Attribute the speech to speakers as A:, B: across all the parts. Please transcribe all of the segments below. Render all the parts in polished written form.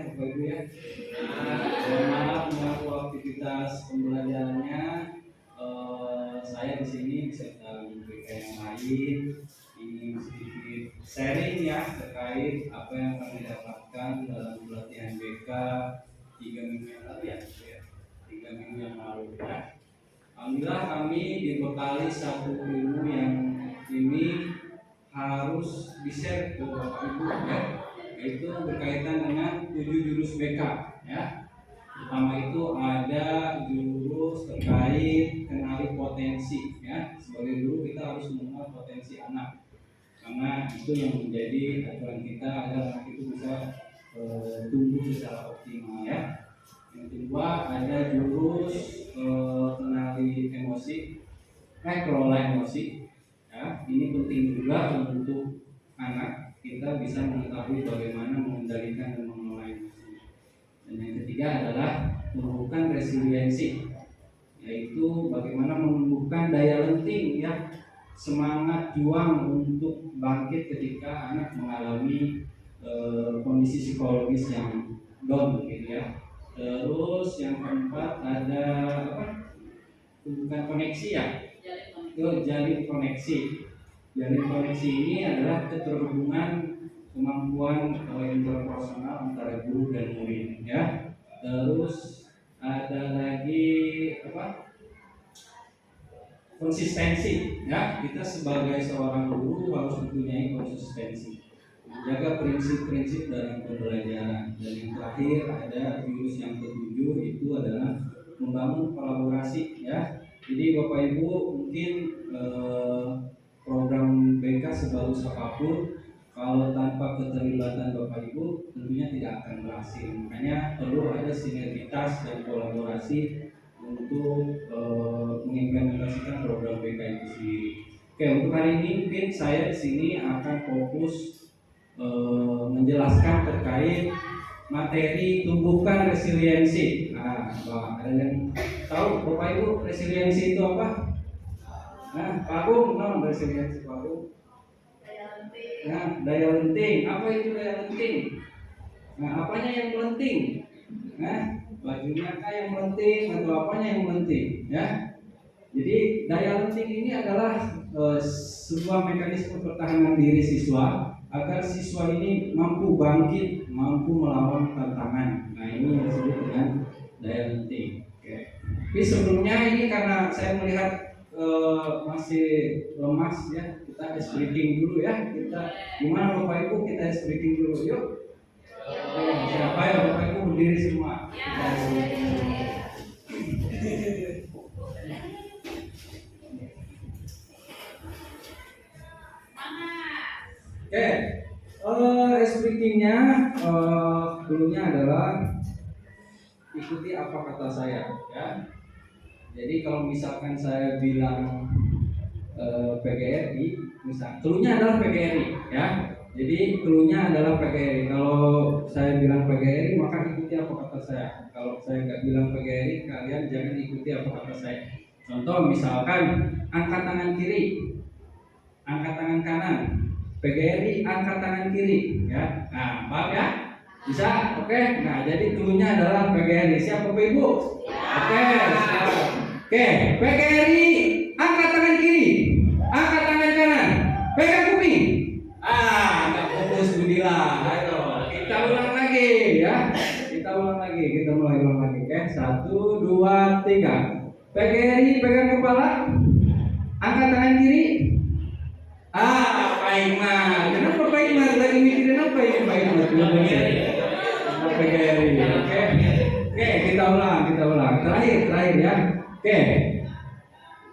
A: Bapak Ibu ya. Mohon maaf mengganggu aktivitas pembelajarannya. Saya di sini bisa memberikan yang lain. Ini sedikit sharing ya terkait apa yang kami dapatkan dalam pelatihan BK 3 minggu yang lalu ya. 3 minggu yang lalu ya. Alhamdulillah kami dibekali satu ilmu yang ini harus di-share ke Bapak Ibu ya, yaitu berkaitan dengan 7 jurus BK ya. Pertama itu ada jurus terkait kenali potensi ya. Sebagai guru kita harus mengenal potensi anak, karena itu yang menjadi acuan kita agar anak itu bisa tumbuh secara optimal ya. Yang kedua ada jurus kenali emosi, kelola emosi ya. Ini penting juga untuk anak kita bisa mengetahui bagaimana mengendalikan dan mengelola emosi. Dan yang ketiga adalah menumbuhkan resiliensi, yaitu bagaimana menumbuhkan daya lenting ya, semangat juang untuk bangkit ketika anak mengalami kondisi psikologis yang down gitu ya. Terus yang keempat ada apa? Bukan koneksi ya, jalin koneksi. Jalin koneksi ini adalah keterhubungan kemampuan interpersonal antara guru dan murid ya. Terus ada lagi apa? Konsistensi ya. Kita sebagai seorang guru harus mempunyai konsistensi, menjaga prinsip-prinsip dalam pembelajaran. Dan yang terakhir ada jurus yang ketujuh, itu adalah membangun kolaborasi ya. Jadi Bapak Ibu mungkin program BK sebagus apapun, kalau tanpa keterlibatan Bapak Ibu tentunya tidak akan berhasil. Makanya perlu ada sinergitas dan kolaborasi untuk mengimplementasikan program BK itu sendiri. Oke, untuk hari ini mungkin saya di sini akan fokus menjelaskan terkait materi tumbuhkan resiliensi. Nah, ada yang tahu Bapak Ibu resiliensi itu apa? Nah, Pak Agung, resiliensi Pak Agung? Nah, daya lenting. Apa itu daya lenting? Nah, apanya yang melenting? Nah, bajunya kah yang melenting atau apanya yang melenting? Ya. Jadi daya lenting ini adalah sebuah mekanisme pertahanan diri siswa agar siswa ini mampu bangkit, mampu melawan tantangan. Nah, ini yang disebut dengan daya lenting. Oke. Tapi sebelumnya ini karena saya melihat masih lemas ya, kita ice breaking dulu ya. Kita gimana Bapak Ibu, kita ice breaking dulu yuk. Siapa ya Bapak Ibu berdiri semua. Oke, ice breakingnya dulunya adalah ikuti apa kata saya ya. Jadi kalau misalkan saya bilang PGRI, misal cluenya adalah PGRI ya. Jadi cluenya adalah PGRI. Kalau saya bilang PGRI maka ikuti apa kata saya. Kalau saya nggak bilang PGRI, kalian jangan ikuti apa kata saya. Contoh misalkan angkat tangan kiri, angkat tangan kanan. PGRI angkat tangan kiri ya. Nah, paham ya? Bisa? Oke. Nah, jadi cluenya adalah PGRI. Siap Bapak Ibu? Oke, siap. Oke, PGRI angkat tangan kiri, angkat tangan kanan, pegang kuping. Nggak fokus Budila. Ayo, kita ulang lagi ya. Kita ulang lagi, kita mulai ulang lagi. Oke, 1, 2, 3. PGRI pegang kepala, angkat tangan kiri. Pak Iman. Kenapa Pak Iman lagi mikirin apa ya Pak Iman? PGRI. Oke, kita ulang. Terakhir ya. Oke.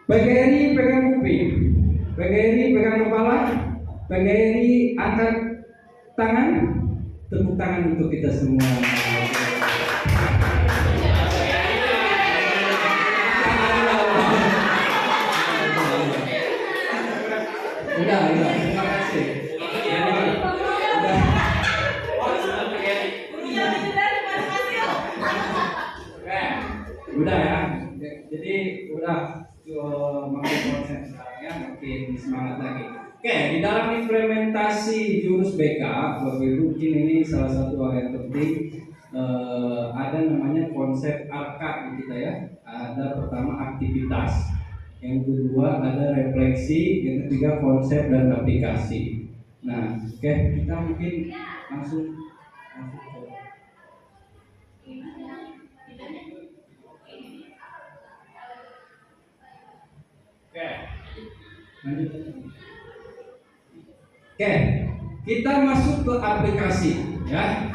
A: PGRI pegang kuping, PGRI pegang kepala, PGRI angkat tangan. Tepuk tangan untuk kita semua. Udah, terima kasih. Udah ya. Jadi udah makin konsen sekarang ya, makin semangat lagi. Oke, di dalam implementasi jurus BK, Bapak Ibu, mungkin ini salah satu hal yang penting ada namanya konsep arka di kita ya. Ada pertama aktivitas, yang kedua ada refleksi, yang ketiga konsep dan aplikasi. Nah, oke, kita mungkin langsung Oke, lanjut. Oke, kita masuk ke aplikasi ya.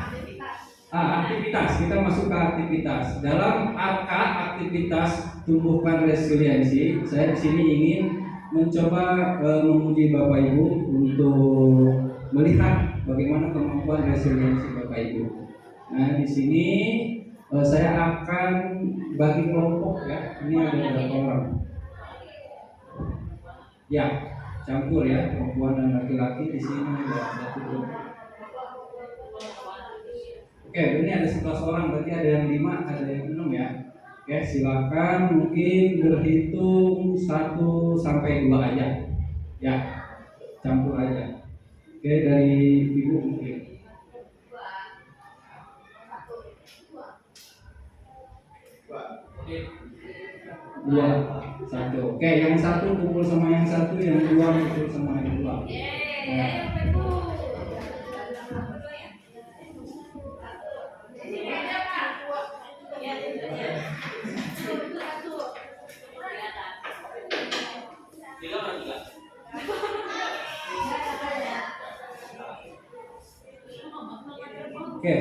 A: Aktivitas, kita masuk ke aktivitas. Dalam aktivitas tumbuhkan resiliensi, saya di sini ingin mencoba menguji Bapak Ibu untuk melihat bagaimana kemampuan resiliensi Bapak Ibu. Nah, di sini saya akan bagi kelompok ya. Ini ada berapa orang? Ya, campur ya, perempuan dan laki-laki di sini ada satu grup. Oke, ini ada 11 orang, berarti ada yang 5, ada yang 6 ya. Oke, silakan mungkin berhitung 1 sampai 2 aja. Ya, campur aja. Oke, dari Ibu mungkin. 2, 1. Oke, yang 1 kumpul sama yang 1, yang 2 kumpul sama yang 2. Nah. Oke,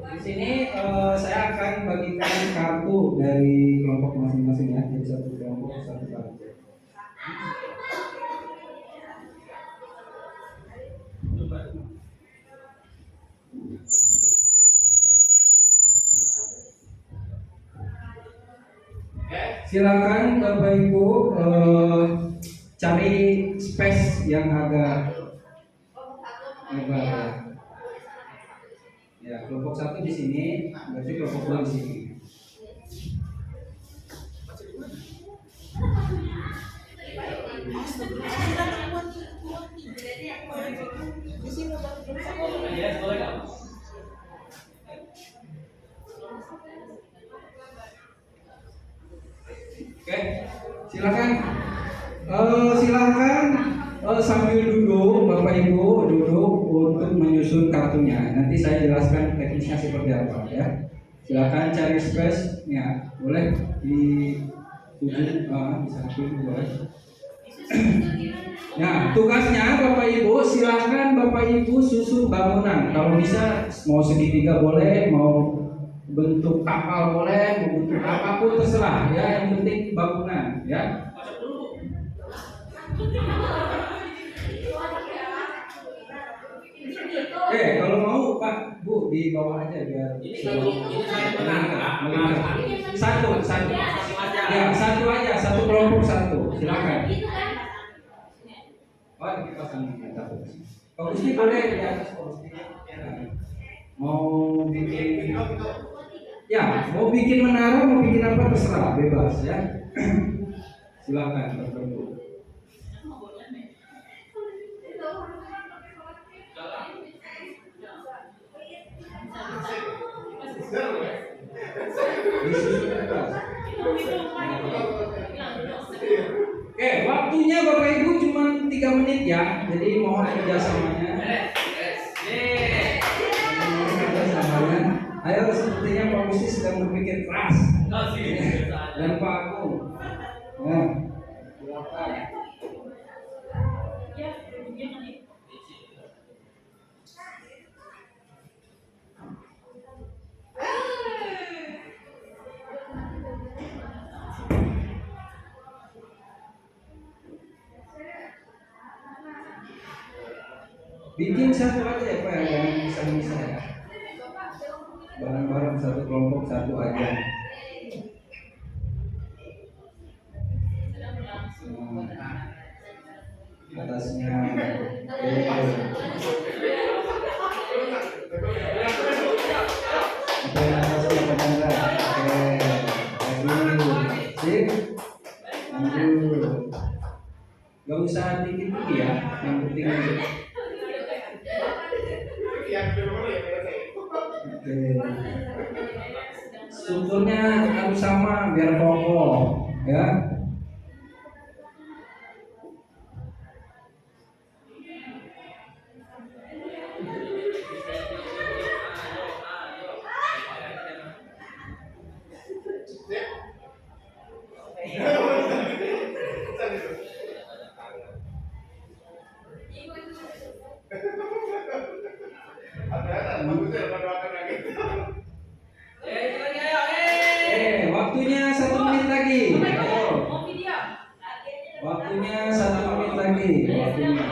A: di sini saya akan bagikan kartu dari kelompok masing-masing ya, jadi satu kelompok satu kartu. Silakan Bapak Ibu cari space yang agak lebar. Ya, kelompok 1 di sini, berarti kelompok 2 di sini. Oke, silakan. Silakan sambil duduk, Bapak Ibu duduk untuk menyusun kartunya. Nanti saya jelaskan teknisnya seperti apa ya. Silakan cari space ya, boleh di tujuh, bisa boleh. Nah, tugasnya Bapak Ibu, silakan Bapak Ibu susun bangunan. Kalau bisa mau segitiga boleh, mau bentuk kapal boleh, mau bentuk apapun terserah ya, yang penting bangunan ya. Kalau mau Pak Bu di bawah aja biar ini saya menang. Satu ya, satu aja, satu kelompok satu, silakan. Oh, kita pasang satu. Kalau ini boleh di atas mau bikin ya, mau bikin menara, mau bikin apa terserah, bebas ya. Silakan Bapak Bu. Waktunya Bapak Ibu cuma 3 menit ya, jadi mohon kerjasamanya. Ayo, sepertinya Pak Musi sedang berpikir keras. Dan Pak Agung. Nah, silakan. Bikin satu aja ya Pak, jangan bisa-bisa ya. Bareng-bareng satu kelompok satu aja. Atasnya gak usah tinggi-tinggi ya, yang penting Oke. Strukturnya harus sama biar kokoh, ya. Waktunya 1 menit lagi. Ayo. Waktunya 1 menit lagi. Waktunya.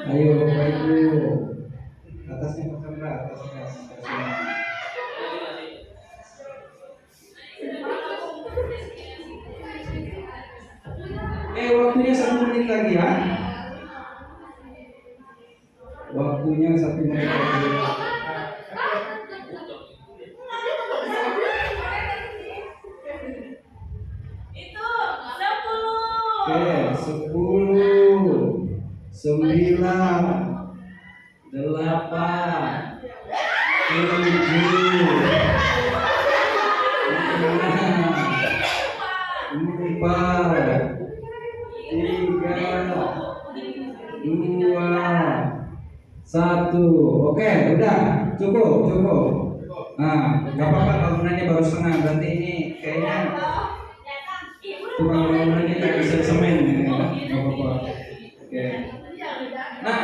A: Ayo Bapak Ibu. Atasnya Pak Chandra, atasnya. Waktunya 1 menit lagi ya. Waktunya 1 menit lagi. Oke, 10, 9, 8, 7, 4, 3, 2, 1. Oke, udah cukup. Nah, nggak apa-apa bangunannya baru setengah. Berarti ini kayaknya tukang bangunannya nggak bisa semen, ya. Nggak apa-apa. Oke. Nah,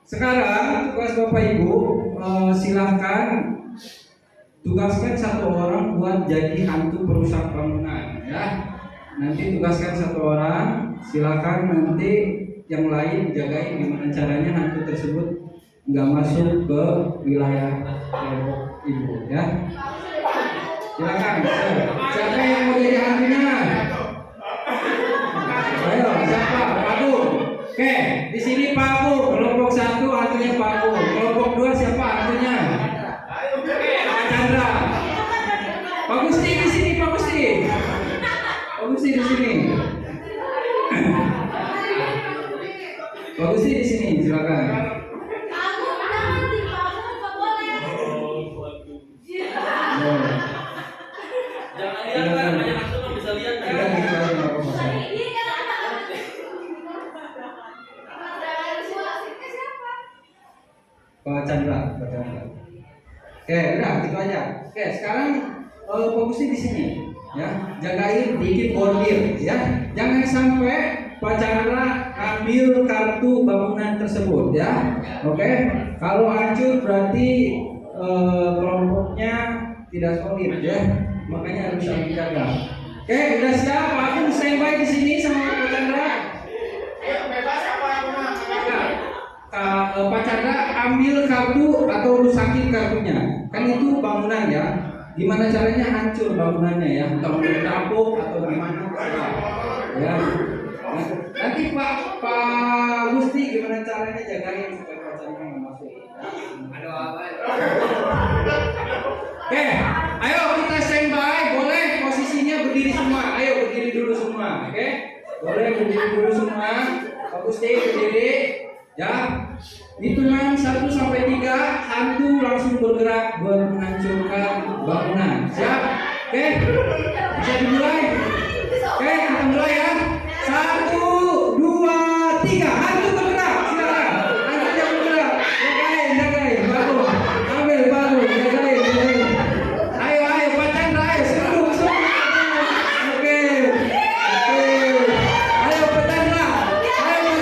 A: sekarang tugas Bapak Ibu, silahkan tugaskan 1 orang buat jadi hantu perusak bangunan, ya. Nanti tugaskan 1 orang, silakan nanti yang lain jagain gimana caranya hantu tersebut nggak masuk ke wilayah kelompok Ibu, ya. Silakan. Siapa yang mau jadi hantunya? Ayo, siapa? Pak Agung. Oke, di sini Pak Agung. Kelompok 1 hantunya Pak Agung. Kelompok 2 siapa hantunya? Pak Chandra. Pak Gusti di sini, Pak Gusti. Pak Gusti di sini. Pak Gusti di sini, silakan.
B: Jangan lihat kan, banyak hantu kan bisa lihat kan.
A: Pak Chandra. Oke, udah gitu aja. Oke, sekarang fokusnya di sini, ya. Jagain bikin bordir, ya. Jangan sampai Pak Chandra ambil kartu bangunan tersebut, ya. Oke. Kalau hancur berarti kelompoknya tidak solid, ya. Makanya harus saling jaga. Oke, udah siap? Aku standby di sini sama Pak Chandra. Pak Chandra ambil kartu atau rusakin kartunya. Kan itu bangunan, ya. Gimana caranya hancur bangunannya, ya? Entah mau ditampuk atau gimana, ya. Nanti Pak Gusti gimana caranya jagain supaya Pak Chandra nggak masuk. Aduh apa? Oke, ayo kita standby. Boleh posisinya berdiri semua. Ayo berdiri dulu semua. Oke, boleh berdiri dulu semua. Pak Gusti berdiri. Ya, hitungan 1 sampai 3 hantu langsung bergerak buat menghancurkan bangunan. Siap? Oke, bisa dimulai. Oke, kita mulai ya. 1, 2, 3. Hantu bergerak. Silakan. Hantunya bergerak. Jagain. Bagus. Ambil bagus. Jagain. Ayo, Pak Chandra, ayo seru. Oke. Ayo Pak Chandra. Ambil.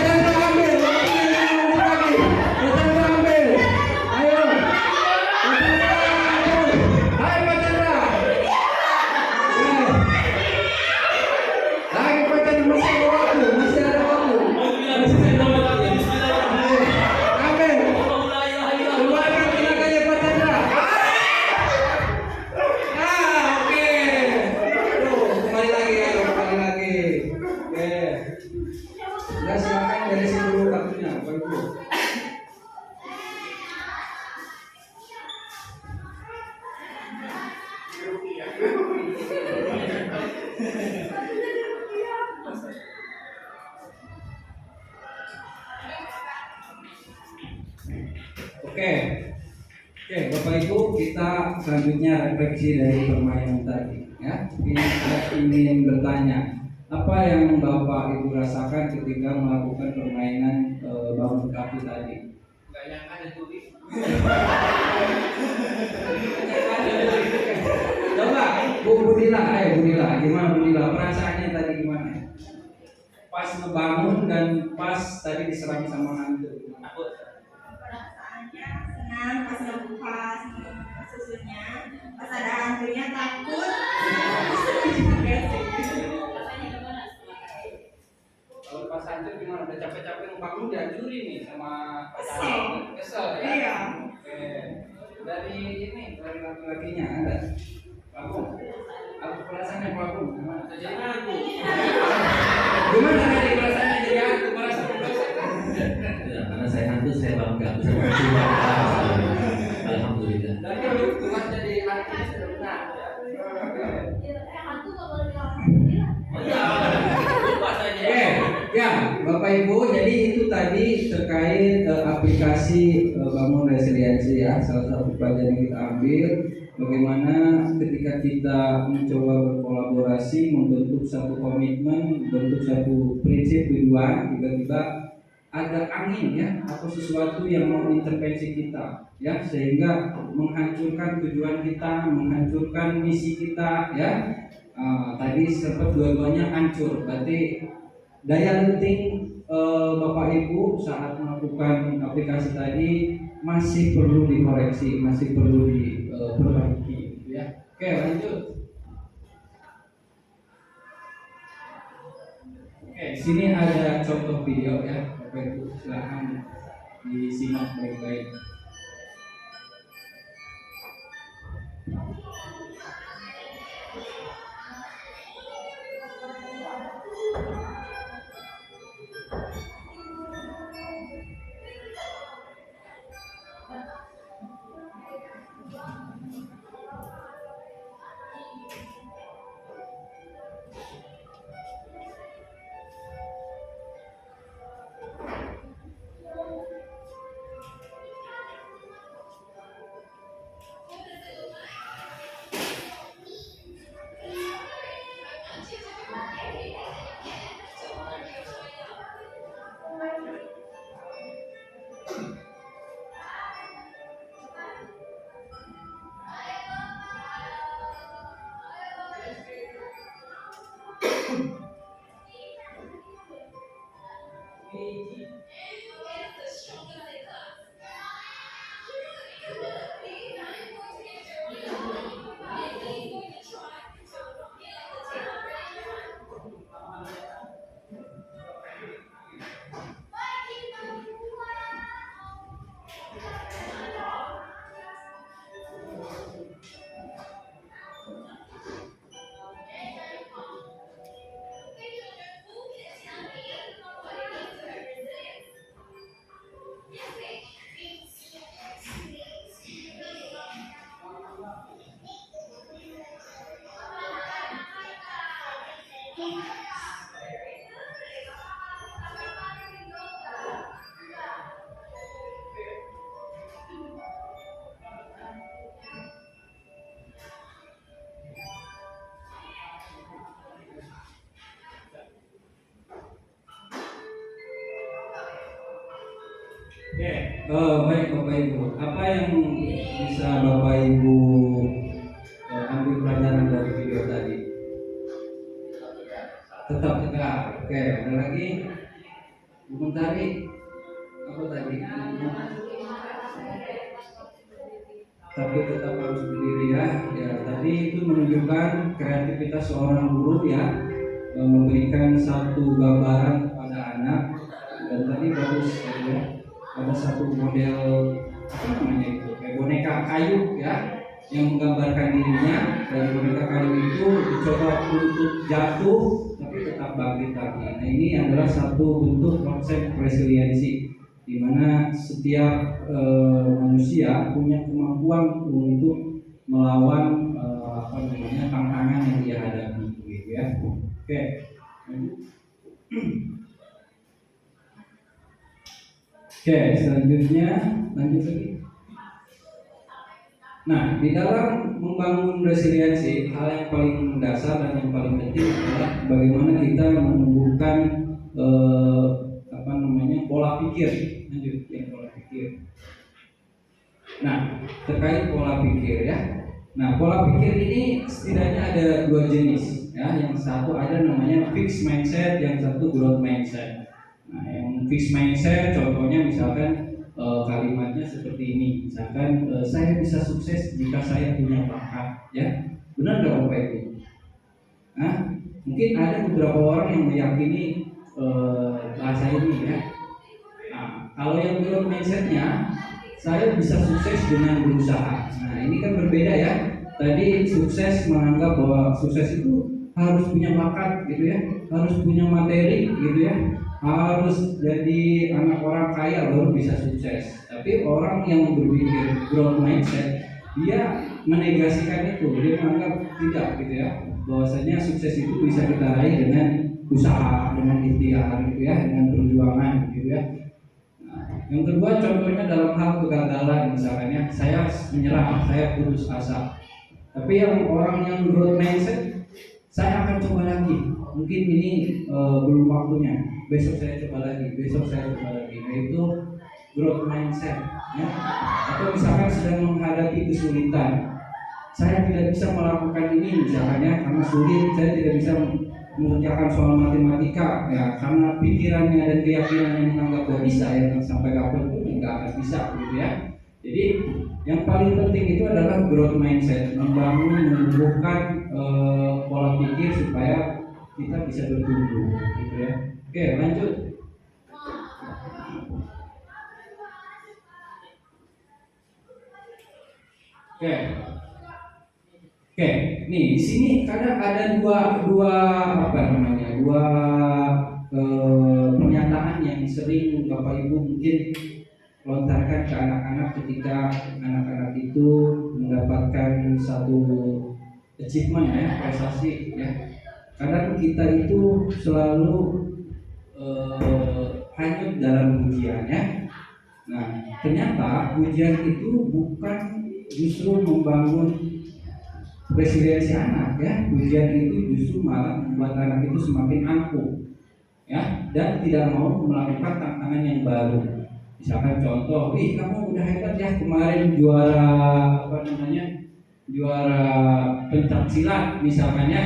A: Oke, oke, Bapak Ibu, kita selanjutnya refleksi dari permainan tadi. Ya, ini saya ingin bertanya, apa yang Bapak Ibu rasakan ketika melakukan permainan bangun kaki tadi?
B: Gak nyangka ada tulis.
A: Coba, Bu Dila, Bu Dila, gimana Bu Dila? Perasaannya tadi gimana? Pas ngebangun dan pas tadi diserang sama hantu.
B: Takut.
C: Perasaannya senang pas ngebuka susunya, pas ada hantunya takut.
A: Kalau pas hancur gimana? Udah capek-capek ngebangun dihancurin nih sama
C: Kesel.
A: Kesel ya?
C: Iya.
A: Oke. Dari laki-lakinya ada. Aku perasaannya Pak gimana?
B: Jadi aku.
A: Gimana tadi perasaannya jadi hantu? Merasa merasakan?
D: Ya, karena saya hantu saya bangga bisa berjumpa. Alhamdulillah.
A: Dan bukan jadi hantu sudah benar ya.
B: Oh iya. Lupa saya jadi.
A: Oke, ya Bapak Ibu, jadi itu tadi terkait aplikasi bangun resiliensi ya. Salah satu pelajaran yang kita ambil bagaimana ketika kita mencoba berkolaborasi, membentuk satu komitmen, membentuk satu prinsip tujuan, tiba-tiba ada angin ya atau sesuatu yang mau intervensi kita ya sehingga menghancurkan tujuan kita, menghancurkan misi kita ya. Tadi sempat dua-duanya hancur, berarti daya lenting Bapak Ibu saat melakukan aplikasi tadi masih perlu dikoreksi, masih perlu diperbaiki ya. Oke, lanjut. Oke, sini ada contoh video ya. Bapak Ibu silahkan disimak baik-baik. Oke, baik Bapak Ibu. Apa yang bisa Bapak Ibu ambil pelajaran dari video tadi? Tetap tegak. Oke, ada lagi? Komentari apa tadi? Tapi tetap harus berdiri ya. Ya, tadi itu menunjukkan kreativitas seorang guru ya, memberikan satu gambaran kepada anak. Dan tadi bagus ya. Ada satu model apa namanya itu kayak boneka kayu ya yang menggambarkan dirinya, dan boneka kayu itu dicoba untuk jatuh tapi tetap bangkit lagi. Nah, ini adalah satu bentuk konsep resiliensi di mana setiap manusia punya kemampuan untuk melawan tantangan yang dia hadapi gitu ya. Oke. Oke, selanjutnya lanjut lagi. Nah, di dalam membangun resiliensi, hal yang paling mendasar dan yang paling penting adalah bagaimana kita menumbuhkan pola pikir. Lanjut, yang pola pikir. Nah, terkait pola pikir ya. Nah, pola pikir ini setidaknya ada dua jenis ya. Yang satu ada namanya fixed mindset, yang satu growth mindset. Nah, yang fixed mindset contohnya misalkan kalimatnya seperti ini, misalkan saya bisa sukses jika saya punya bakat, ya benar nggak Bapak Ibu? Nah, mungkin ada beberapa orang yang meyakini bahasa ini ya. Nah, kalau yang growth mindsetnya, saya bisa sukses dengan berusaha. Nah, ini kan berbeda ya. Tadi sukses menganggap bahwa sukses itu harus punya bakat gitu ya, harus punya materi gitu ya, harus jadi anak orang kaya baru bisa sukses. Tapi orang yang berpikir growth mindset, dia menegasikan itu, dia menganggap tidak gitu ya, bahwasanya sukses itu bisa kita raih dengan usaha, dengan ikhtiar gitu ya, dengan perjuangan gitu ya. Nah, yang kedua contohnya dalam hal kegagalan, misalkan ya, saya menyerah, saya putus asa. Tapi yang orang yang growth mindset, saya akan coba lagi. Mungkin ini belum waktunya. Besok saya coba lagi. Besok saya coba lagi. Nah, itu growth mindset. Ya. Atau misalkan sedang menghadapi kesulitan, saya tidak bisa melakukan ini misalnya karena sulit. Saya tidak bisa mengerjakan soal matematika ya karena pikirannya dan keyakinannya menganggap bahwa bisa ya sampai kapan pun nggak akan bisa gitu ya. Jadi yang paling penting itu adalah growth mindset, membangun, menumbuhkan pola pikir supaya kita bisa bertumbuh, gitu ya. Oke, lanjut. Oke, nih di sini kadang ada dua pernyataan yang sering Bapak Ibu mungkin lontarkan ke anak-anak ketika anak-anak itu mendapatkan satu achievement ya, prestasi ya. Kadang kita itu selalu hanyut dalam ujian ya. Nah, ternyata ujian itu bukan justru membangun resiliensi anak ya. Ujian itu justru malah membuat anak itu semakin angkuh ya, dan tidak mau melakukan tantangan yang baru. Misalkan contoh, kamu udah hebat ya kemarin juara juara pencak silat misalkan ya.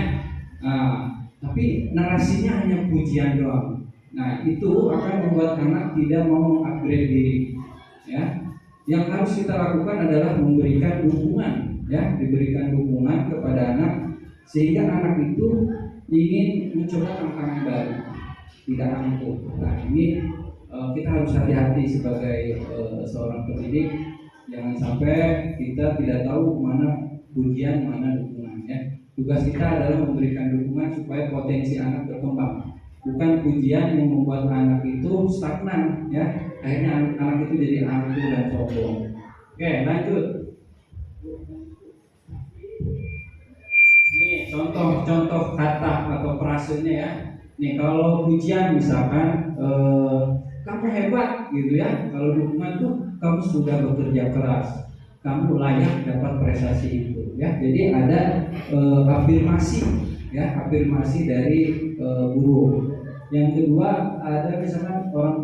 A: Nah, tapi narasinya hanya pujian doang. Nah, itu akan membuat anak tidak mau mengupgrade diri. Ya, yang harus kita lakukan adalah memberikan dukungan, ya, diberikan dukungan kepada anak sehingga anak itu ingin mencoba tantangan baru, tidak angkuh. Nah, ini kita harus hati-hati sebagai seorang pendidik, jangan sampai kita tidak tahu mana pujian, mana dukungan. Ya. Tugas kita adalah memberikan dukungan supaya potensi anak berkembang, bukan pujian yang membuat anak itu stagnan. Ya, akhirnya anak itu jadi angkuh dan sombong. Oke, lanjut. Ini contoh-contoh kata atau frasenya ya. Nih kalau pujian misalkan kamu hebat gitu ya. Kalau dukungan tuh kamu sudah bekerja keras, kamu layak dapat prestasi itu ya. Jadi ada afirmasi ya, afirmasi dari guru. Yang kedua ada misalkan orang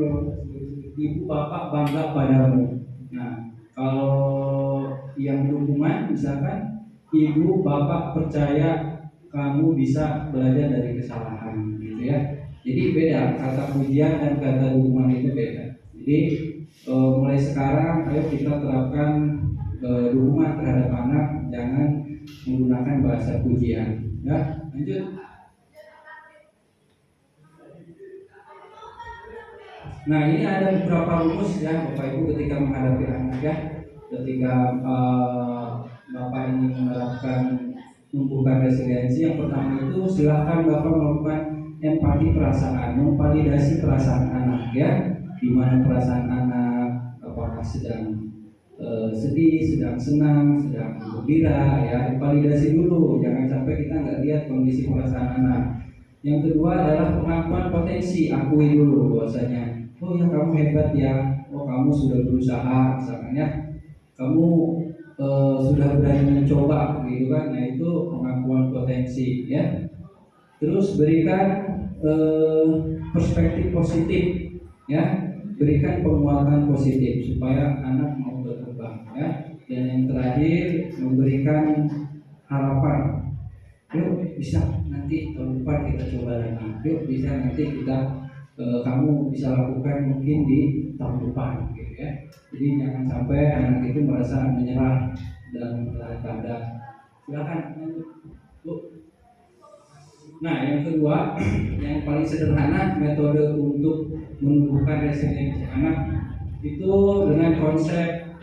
A: ibu bapak bangga padamu. Nah kalau yang dukungan misalkan ibu bapak percaya kamu bisa belajar dari kesalahan gitu ya. Jadi beda, kata pujian dan kata dukungan itu beda. Jadi mulai sekarang ayo kita terapkan dukungan terhadap anak, jangan menggunakan bahasa pujian. Ya, lanjut. Nah ini ada beberapa rumus ya Bapak Ibu ketika menghadapi anak ya. Ketika Bapak ingin menerapkan menumbuhkan resiliensi, yang pertama itu silakan Bapak melakukan empati perasaan, memvalidasi perasaan anak ya. Di mana perasaan anak, apakah sedang sedih, sedang senang, sedang gembira ya. Validasi dulu, jangan sampai kita nggak lihat kondisi perasaan anak. Yang kedua adalah pengakuan potensi, akui dulu bahwasanya oh ya kamu hebat ya, oh kamu sudah berusaha misalkan ya, kamu sudah berani mencoba gitu kan. Nah itu pengakuan potensi ya. Terus berikan perspektif positif ya, berikan penguatan positif supaya anak mau berkembang ya. Dan yang terakhir memberikan harapan. Yuk bisa nanti tahun depan kita coba lagi. Yuk bisa nanti kita kamu bisa lakukan mungkin di tahun depan gitu ya. Jadi jangan sampai anak itu merasa menyerah dan keadaan. Silakan Bu. Nah yang kedua, yang paling sederhana metode untuk menumbuhkan resiliensi anak itu dengan konsep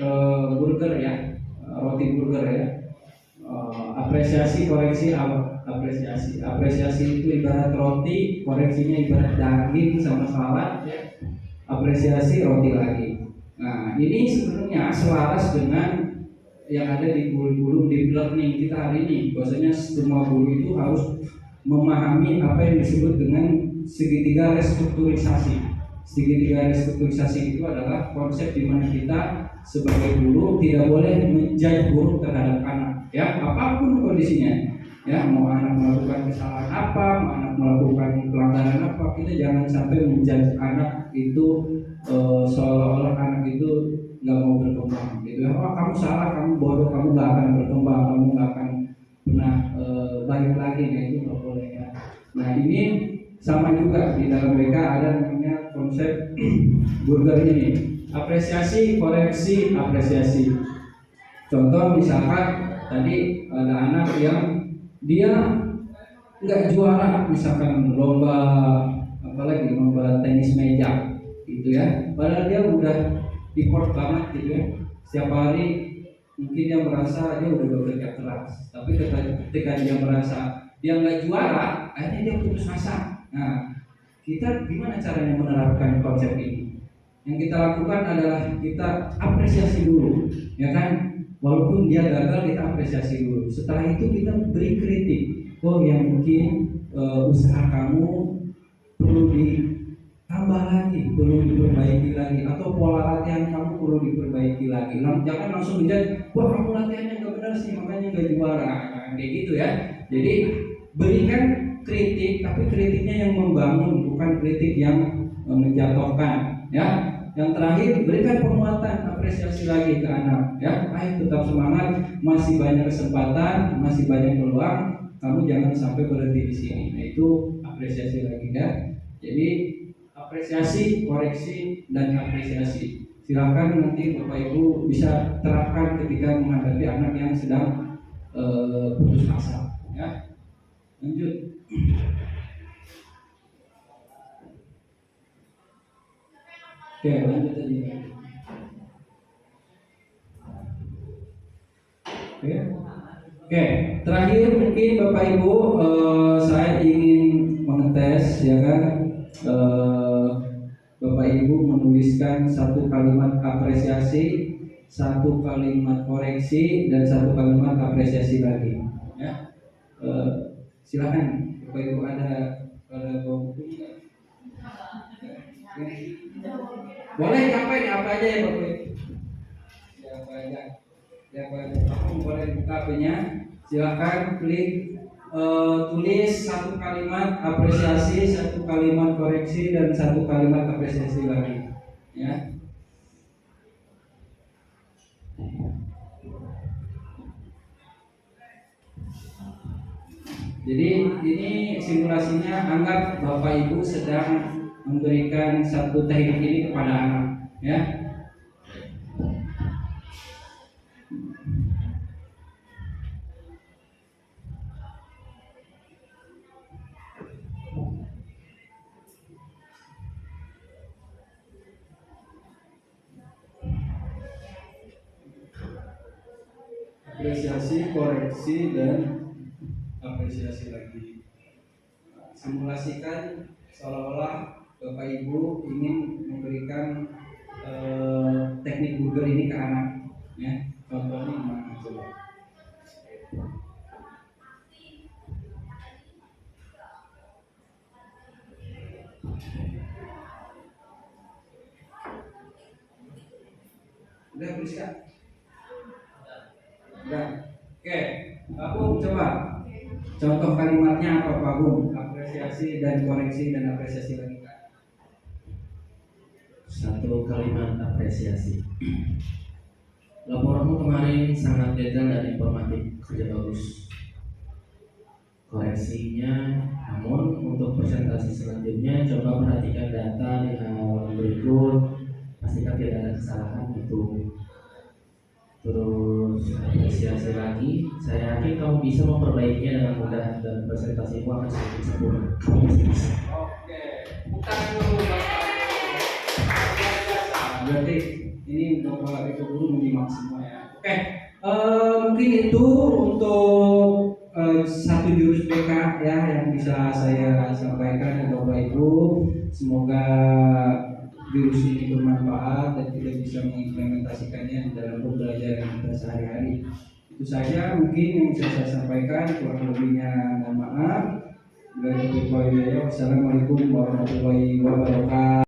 A: burger ya, roti burger ya. Apresiasi, koreksi, apresiasi itu ibarat roti, koreksinya ibarat daging sama salad ya. Apresiasi roti lagi. Nah ini sebenarnya selaras dengan yang ada di guru-guru deep learning kita hari ini. Bahwasanya semua guru itu harus memahami apa yang disebut dengan segitiga restrukturisasi. Segitiga restrukturisasi itu adalah konsep di mana kita sebagai guru tidak boleh menjudge buruk terhadap anak ya, apapun kondisinya ya, mau anak melakukan kesalahan apa, mau anak melakukan pelanggaran apa, kita jangan sampai menjudge anak itu seolah-olah anak itu nggak mau berkembang gitu ya. Oh kamu salah, kamu bodoh, kamu nggak akan berkembang, kamu nggak akan pernah baik lagi. Nah itu nggak boleh ya. Nah ini sama juga di dalam BK ada namanya konsep burger ini, apresiasi, koreksi, apresiasi. Contoh misalkan tadi ada anak yang dia nggak juara, misalkan lomba apalagi lomba tenis meja gitu ya, padahal dia udah effort banget gitu ya, setiap hari mungkin dia merasa dia udah bekerja keras, tapi ketika dia merasa dia nggak juara, akhirnya dia putus asa. Nah kita gimana caranya menerapkan konsep ini? Yang kita lakukan adalah kita apresiasi dulu ya kan. Walaupun dia gagal kita apresiasi dulu. Setelah itu kita beri kritik. Oh yang mungkin usaha kamu perlu ditambah lagi, perlu diperbaiki lagi, atau pola latihan kamu perlu diperbaiki lagi. Jangan langsung menjadi, wah kamu latihannya nggak benar sih makanya nggak juara, kayak gitu ya. Jadi berikan kritik, tapi kritiknya yang membangun, bukan kritik yang menjatuhkan ya. Yang terakhir berikan penguatan, apresiasi lagi ke anak ya. Ayo tetap semangat, masih banyak kesempatan, masih banyak peluang, kamu jangan sampai berhenti di sini. Nah itu apresiasi lagi ya. Jadi apresiasi, koreksi, dan apresiasi. Silakan nanti Bapak Ibu bisa terapkan ketika menghadapi anak yang sedang putus asa ya. Lanjut. Oke, lanjut aja. Oke, terakhir mungkin Bapak Ibu saya ingin mengetes ya kan, Bapak Ibu menuliskan satu kalimat apresiasi, satu kalimat koreksi, dan satu kalimat apresiasi lagi ya. Silakan Bapak Ibu ada buku nggak? Boleh nyampain apa aja ya Bapak Ibu? Apa aja? Aku boleh buka HP-nya. Silakan klik tulis satu kalimat apresiasi, satu kalimat koreksi, dan satu kalimat apresiasi lagi ya. Jadi ini simulasinya, anggap Bapak Ibu sedang memberikan satu teknik ini kepada anak ya. Apresiasi, koreksi, dan apresiasi lagi. Simulasikan seolah-olah Bapak Ibu ingin memberikan teknik burger ini ke anak ya. Contohnya gimana coba? Udah Priska? Udah. Oke, aku coba. Contoh kalimatnya apa Pak Bung? Apresiasi dan koreksi dan apresiasi lagi Kak.
D: Satu kalimat apresiasi. Laporanmu kemarin sangat detail dan informatif, kerja bagus. Koreksinya, namun untuk presentasi selanjutnya coba perhatikan data di halaman berikut, pastikan tidak ada kesalahan itu. Terus apresiasi lagi, saya yakin kamu bisa memperbaikinya dengan mudah dan presentasimu akan semakin sempurna. Kamu pasti bisa.
A: Oke, bukan dulu Bapak. Berarti ini Bapak Ibu Guru menyimak semua ya. Oke, mungkin itu untuk satu jurus BK ya yang bisa saya sampaikan ke Bapak Ibu. Semoga jurus ini bermanfaat dan kita bisa mengimplementasikannya di dalam pembelajaran kita sehari-hari. Itu saja mungkin yang bisa saya sampaikan. Kurang lebihnya mohon maaf. Wassalamualaikum warahmatullahi wabarakatuh.